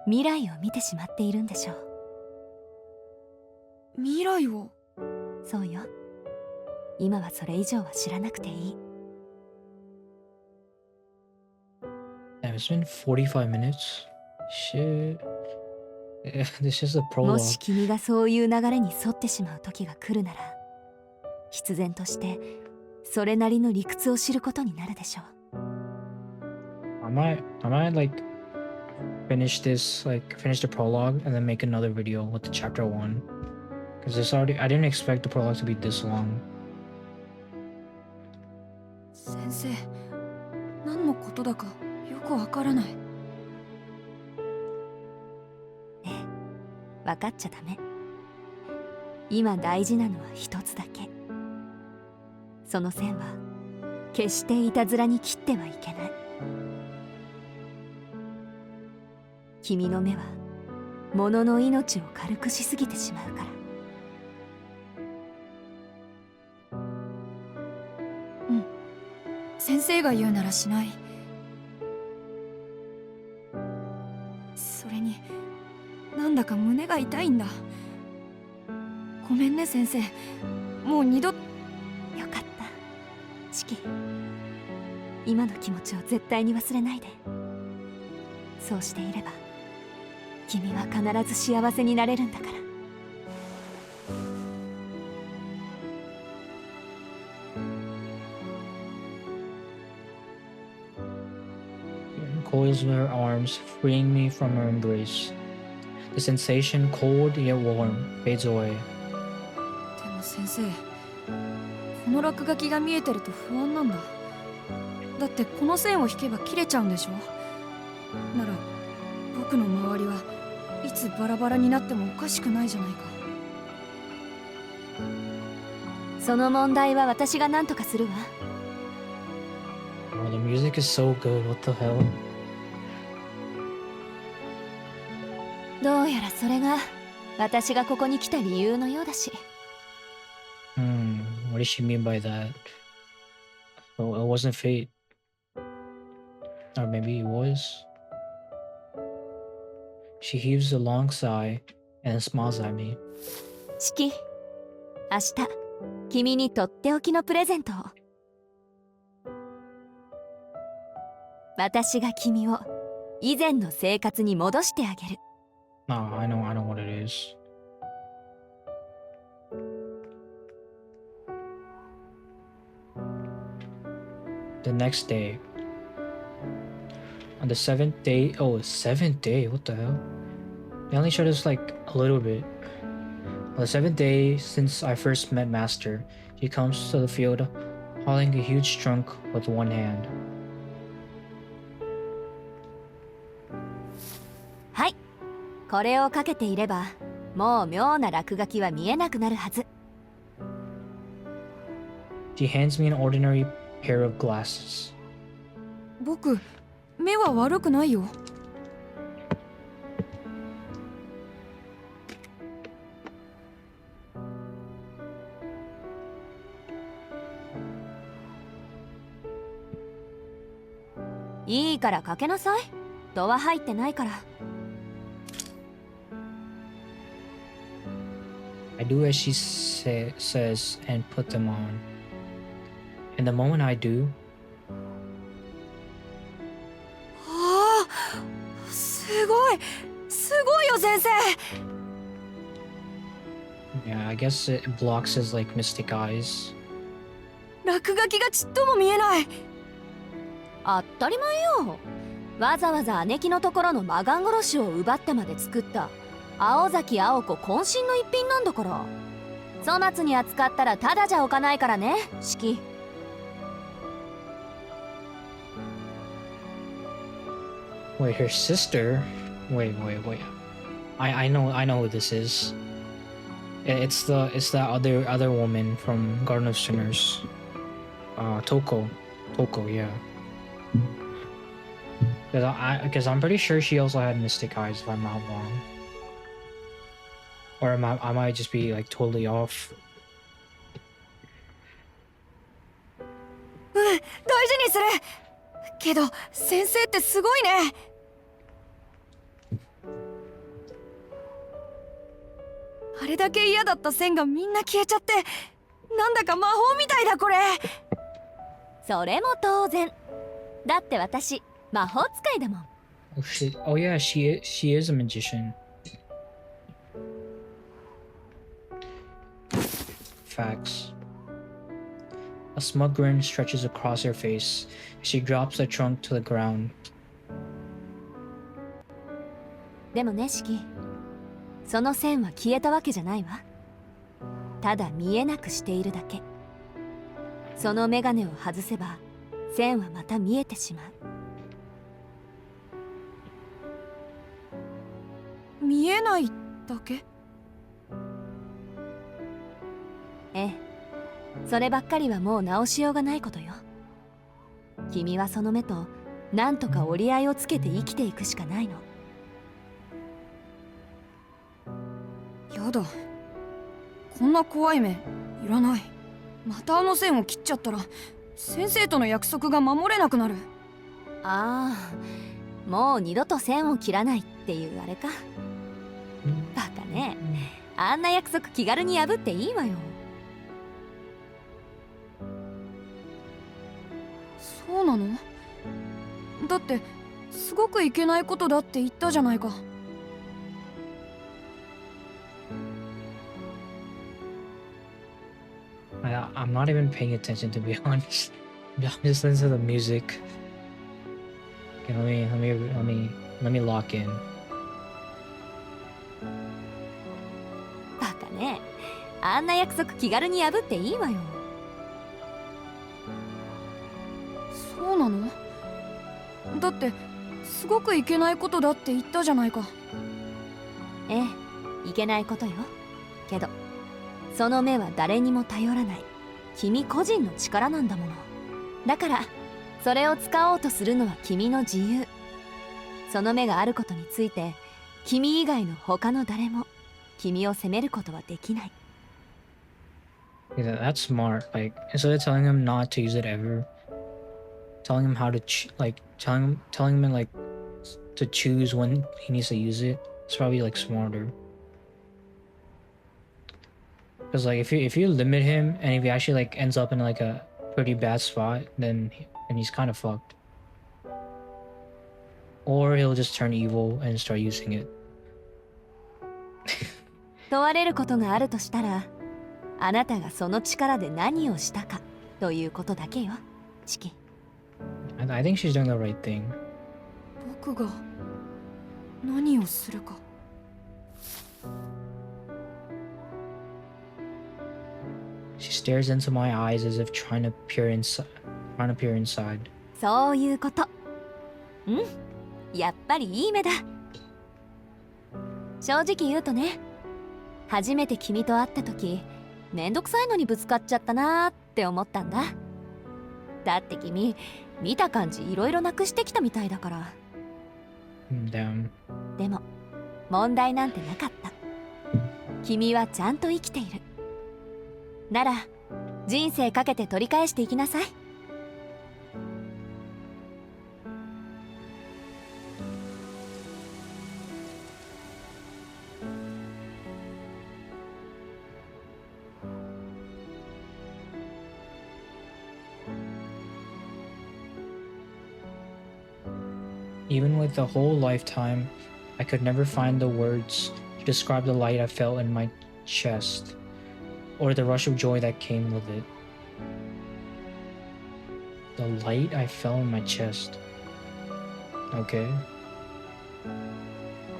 未来を見てしまっているんでしょう。未来を？そうよ。今はそれ以上は知らなくていい。Damn, it's been 45 minutes. Shit. This is a も prologue. し君がそういう流れに沿ってしまう時が来るなら、必然としてそれなりの理屈を知ることになるでしょう。I might like finish the prologue and then make another video with the chapter 1. Because I didn't expect the prologue to be this long. 先生、何のことだかよくわからない。ええ、分かっちゃダメ。今大事なのは一つだけ。その線は決していたずらに切ってはいけない。君の目は物の命を軽くしすぎてしまうから。うん、先生が言うならしない。それになんだか胸が痛いんだ。ごめんね先生、もう二度。よかった。四季、今の気持ちを絶対に忘れないで。そうしていれば君は必ず幸せになれるんだから。Coils her arms, freeing me from her embrace. The sensation, cold yet warm, fades away. でも先生、この落書きが見えてると不安なんだ。だってこの線を引けば切れちゃうんでしょ。なら僕の周りはいつバラバラになってもおかしくないじゃないか。その問題は私が何とかするわ。Oh, the music is so good. What the hell? どうやらそれが私がここに来た理由のようだし。What does she mean by that? Oh, it wasn't fate. Or maybe it was. She heaves a long sigh and smiles at me. 四季、明日君にとっておきのプレゼントを。私が君を以前の生活に戻してあげる。No, I know what it is. The next day. On the seventh day. Oh, seventh day? What the hell? They only showed us like a little bit. On the seventh day since I first met Master, he comes to the field hauling a huge trunk with one hand. はい、これをかけていればもう妙な落書きは見えなくなるはず。She hands me an ordinary pair of glasses. 僕、目は悪くないよ。いいからかけなさい。度は入ってないから。I do as she says and put them on. And the moment I do, すごいよ先生。 Yeah, I guess it blocks his like mystic eyes. 落書きがちっとも見えない。当たり前よ。わざわざ姉貴のところの魔眼殺しを奪ってまで作った青崎青子渾身の一品なんだから。粗末に扱ったらただじゃおかないからね、シキ。 Wait, her sister? Wait. I know who this is. It's the other woman from Garden of Sinners. Toko, yeah. Because I'm pretty sure she also had mystic eyes, if I'm not wrong. Or I might just be like totally off. うん、大事にする。けど先生ってすごいね。あれだけ嫌だった線がみんな消えちゃって、なんだか魔法みたいだこれ。それも当然。だって私魔法使いだもん。Oh shit! Oh yeah, she is a magician. Facts. A smug grin stretches across her face as she drops the trunk to the ground. でもね、シキ、その線は消えたわけじゃないわ。ただ見えなくしているだけ。そのメガネを外せば線はまた見えてしまう。見えないだけ？ええ、そればっかりはもう直しようがないことよ。君はその目となんとか折り合いをつけて生きていくしかないの。やだ、こんな怖い目いらない。またあの線を切っちゃったら先生との約束が守れなくなる。ああ、もう二度と線を切らないっていうあれか。バカね、あんな約束気軽に破っていいわよ。そうなの？だってすごくいけないことだって言ったじゃないか。I'm not even paying attention, to be honest. I'm just listening to the music. Okay, let me lock in. バカね、あんな約束気軽に破っていいわよ。そうなの？だってすごくいけないことだって言ったじゃないか。ええ、いけないことよ。けどその目は誰にも頼らない君個人の力なんだもの。だからそれを使おうとするのは君の自由。その目があることについて君以外の他の誰も君を責めることはできない。 Yeah, that's smart. Like instead of telling him not to use it ever, telling him how to telling him like to choose when he needs to use it. It's probably like smarter. Because like if you limit him and if he actually like ends up in like a pretty bad spot, then he's kind of fucked. Or he'll just turn evil and start using it. 問われることがあるとしたら、あなたがその力で何をしたかということだけよ、チキ。I think she's doing the right thing. 僕が何をするか。She stares into my eyes as if trying to peer inside. そういうこと。うん、やっぱりいい目だ。正直言うとね、初めて君と会った時、めんどくさいのにぶつかっちゃったなーって思ったんだ。だって君、見た感じいろいろなくしてきたみたいだから。Damn. でも問題なんてなかった。君はちゃんと生きている。なら人生かけて取り返していきなさい。Even with a whole lifetime, I could never find the words to describe the light I felt in my chest, or the rush of joy that came with it. The light I felt in my chest. Okay.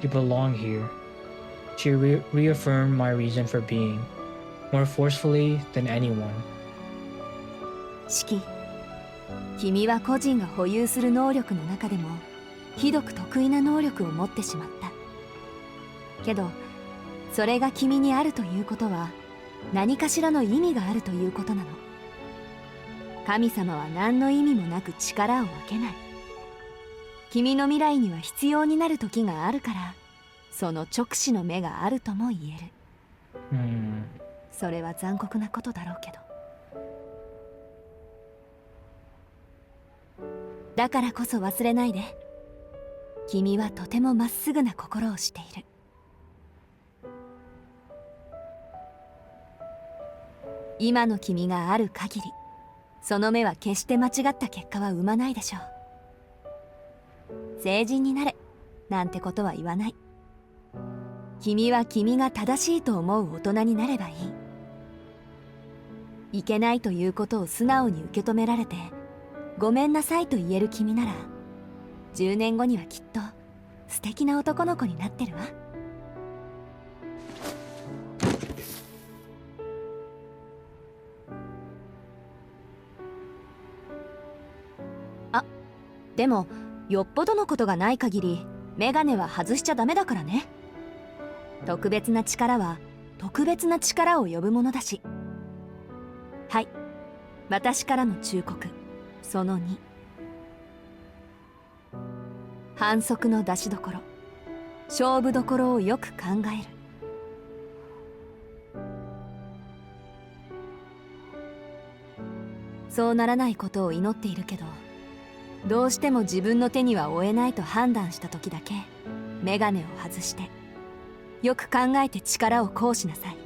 You belong here. She reaffirmed my reason for being, more forcefully than anyone. 四季、君は個人が保有する能力の中でもひどく得意な能力を持ってしまった。けどそれが君にあるということは何かしらの意味があるということなの。神様は何の意味もなく力を分けない。君の未来には必要になる時があるから、その直視の目があるとも言える。それは残酷なことだろうけど。だからこそ忘れないで。君はとてもまっすぐな心をしている。今の君がある限り、その目は決して間違った結果は生まないでしょう。成人になれなんてことは言わない。君は君が正しいと思う大人になればいい。いけないということを素直に受け止められて、ごめんなさいと言える君なら、10年後にはきっと素敵な男の子になってるわ。あ、でもよっぽどのことがない限りメガネは外しちゃダメだからね。特別な力は特別な力を呼ぶものだし。はい、私からの忠告その2、反則の出しどころ、勝負どころをよく考える。そうならないことを祈っているけど、どうしても自分の手には負えないと判断した時だけメガネを外して、よく考えて力を行使なさい。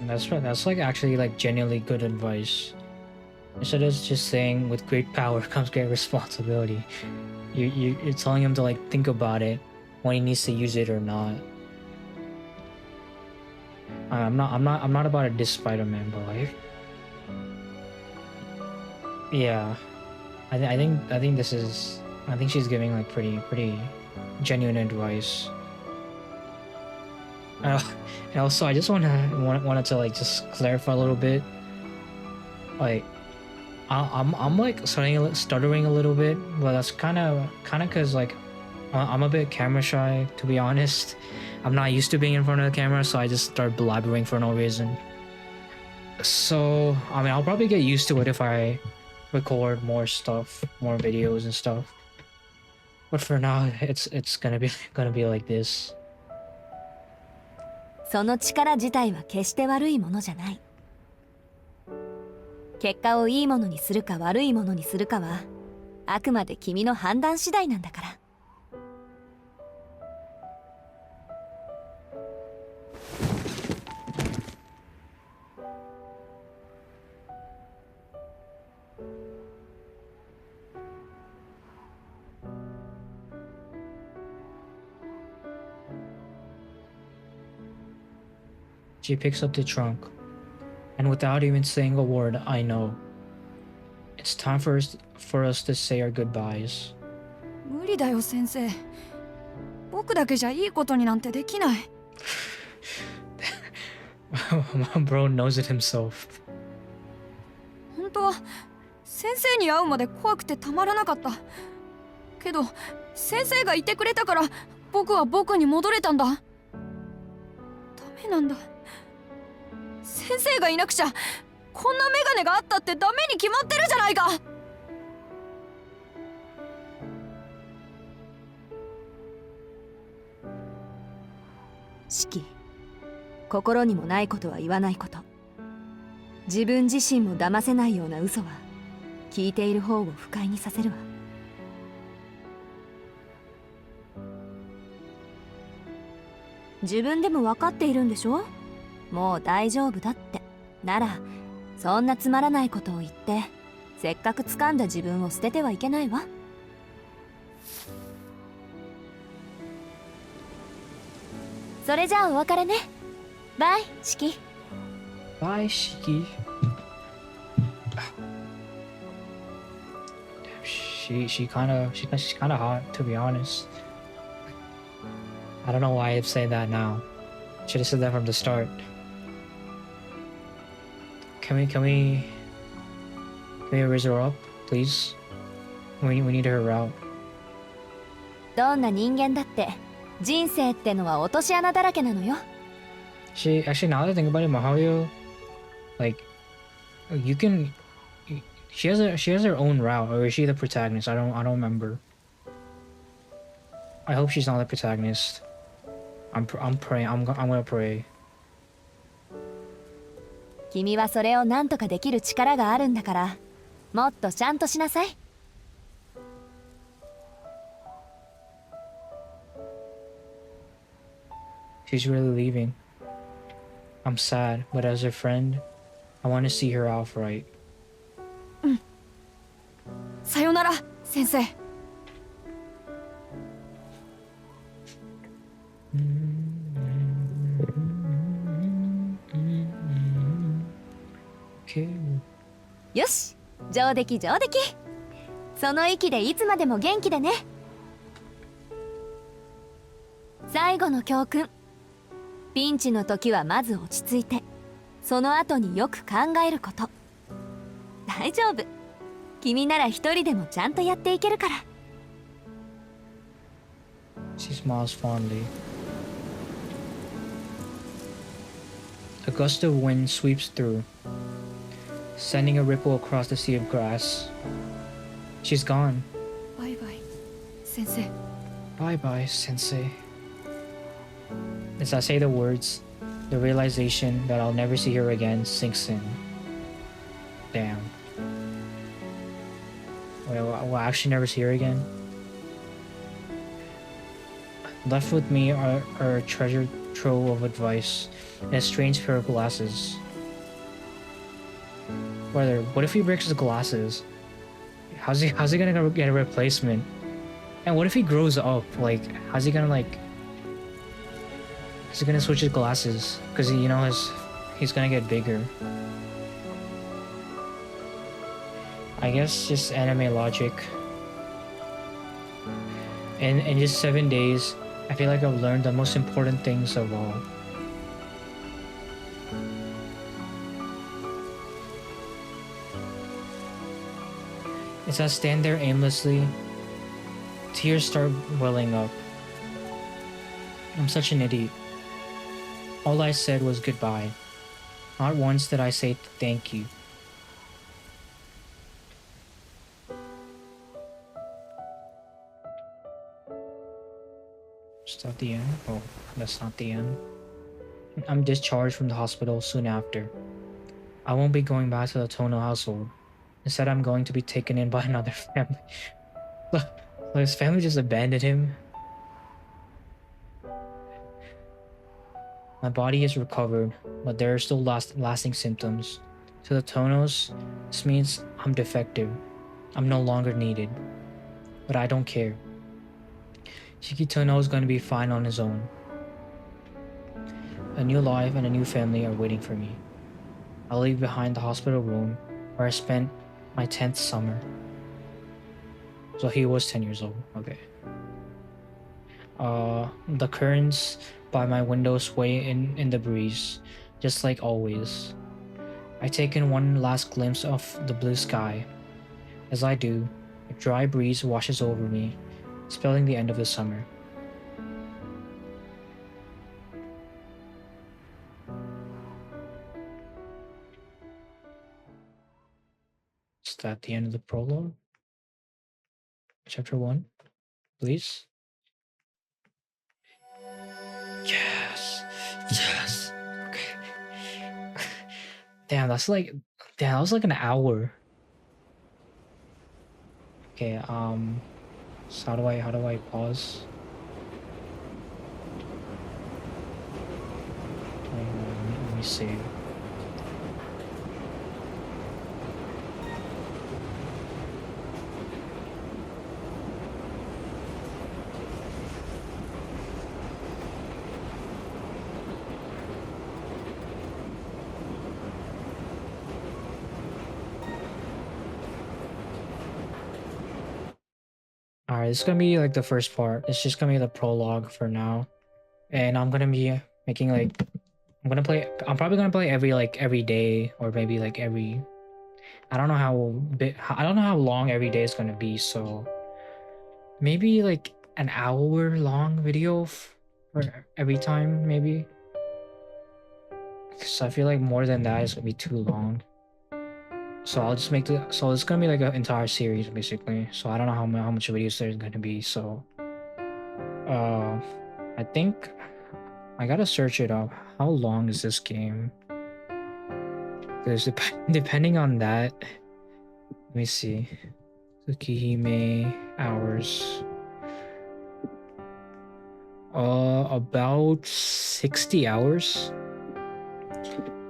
That's like actually like genuinely good advice. Instead of just saying with great power comes great responsibility. You're telling him to like think about it when he needs to use it or not. I'm not about to diss Spider-Man, but like, yeah, I think this is, I think she's giving like pretty genuine advice. And also, I just wanted to like just clarify a little bit. Like, I'm like stuttering a little bit, but that's kind of because like I'm a bit camera shy, to be honest. I'm not used to being in front of the camera, so I just start blabbering for no reason. So I mean, I'll probably get used to it if I record more stuff, more videos and stuff. But for now, it's gonna be like this. その力自体は決して悪いものじゃない。結果をいいものにするか悪いものにするかはあくまで君の判断次第なんだから。She picks up the trunk, and without even saying a word, I know. It's time for us to say our goodbyes. 無理だよ先生。僕だけじゃいいことになんてできない。Bro knows it himself. 本当は先生に会うまで怖くてたまらなかった。けど先生がいてくれたから僕は僕に戻れたんだ。ダメなんだ。先生がいなくちゃこんなメガネがあったってダメに決まってるじゃないか。四季、心にもないことは言わないこと。自分自身も騙せないような嘘は聞いている方を不快にさせるわ。自分でも分かっているんでしょ。もう大丈夫だって。ならそんなつまらないことを言ってせっかく掴んだ自分を捨ててはいけないわ。それじゃあお別れね。バイ、シキ。 Bye, Shiki. She's kind of hot, to be honest. I don't know why I'm saying that now. Should have said that from the start. Can we raise her up, please? We need her out. どんな人間だって人生ってのは落とし穴だらけなのよ。 She actually, now that I think about it, Mahario, like, you can. She has her own route, or is she the protagonist? I don't remember. I hope she's not the protagonist. I'm praying. I'm gonna pray. 君はそれを何とかできる力があるんだから、もっとちゃんとしなさい。 She's really leaving. I'm sad, but as her friend, I want to see her off right. さよなら先生。 Okay. よし、上出来上出来。その息でいつまでも元気でね。最後の教訓。ピンチの時はまず落ち着いて、その後によく考えること。大丈夫。君なら一人でもちゃんとやっていけるから。 She smiles fondly. A gust of wind sweeps through, sending a ripple across the sea of grass. She's gone. バイバイ先生。 Bye bye, Sensei. As I say the words, the realization that I'll never see her again sinks in. Damn. Wait, will I actually never see her again? Left with me are a treasure trove of advice and a strange pair of glasses. Brother, what if he breaks his glasses? How's he gonna get a replacement? And what if he grows up? Like, how's he gonna like? Is he gonna switch his glasses? Cause you know he's gonna get bigger. I guess just anime logic. In just 7 days, I feel like I've learned the most important things of all. As I stand there aimlessly, tears start welling up. I'm such an idiot. All I said was goodbye. Not once did I say thank you. Is that the end? Oh, that's not the end. I'm discharged from the hospital soon after. I won't be going back to the Tono household. Instead, I'm going to be taken in by another family. Look, his family just abandoned him. My body is recovered, but there are still lasting symptoms. To the Tonos, this means I'm defective. I'm no longer needed. But I don't care. Shiki Tono is going to be fine on his own. A new life and a new family are waiting for me. I'll leave behind the hospital room where I spent my 10th summer. So he was 10 years old. Okay. The currents by my window sway in the breeze, just like always. I take in one last glimpse of the blue sky. As I do, a dry breeze washes over me, spelling the end of the summer. Is that the end of the prologue? Chapter 1, please. Yes. Yes. Okay. Damn, that was like an hour. Okay, so how do I pause? Let me see. Alright, this is gonna be like the first part. It's just gonna be the prologue for now. And I'm gonna be making like I'm probably gonna play every day, or maybe like every, I don't know I don't know how long every day is gonna be, so maybe like an hour long video for every time, maybe. Because I feel like more than that is gonna be too long. So I'll just so it's gonna be like an entire series basically. So I don't know how much videos there's gonna be. So I think I gotta search it up. How long is this game? Because depending on that, let me see. Tsukihime hours. About 60 hours.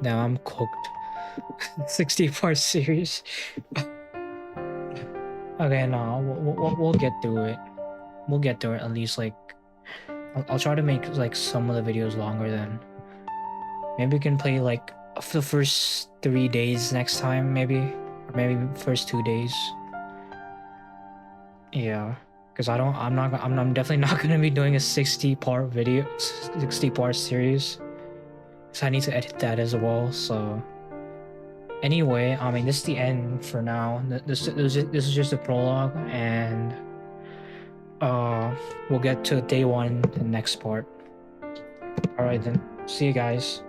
Now I'm cooked. 60-part series. Okay, no, we'll get through it. We'll get through it at least. Like, I'll try to make like some of the videos longer than. Maybe we can play like the first 3 days next time, maybe, or maybe first 2 days. Yeah, because I'm definitely not gonna be doing a 60-part video, 60-part series. So I need to edit that as well. So anyway, I mean, this is the end for now. This is just a prologue, and we'll get to day one, the next part. All right then, see you guys.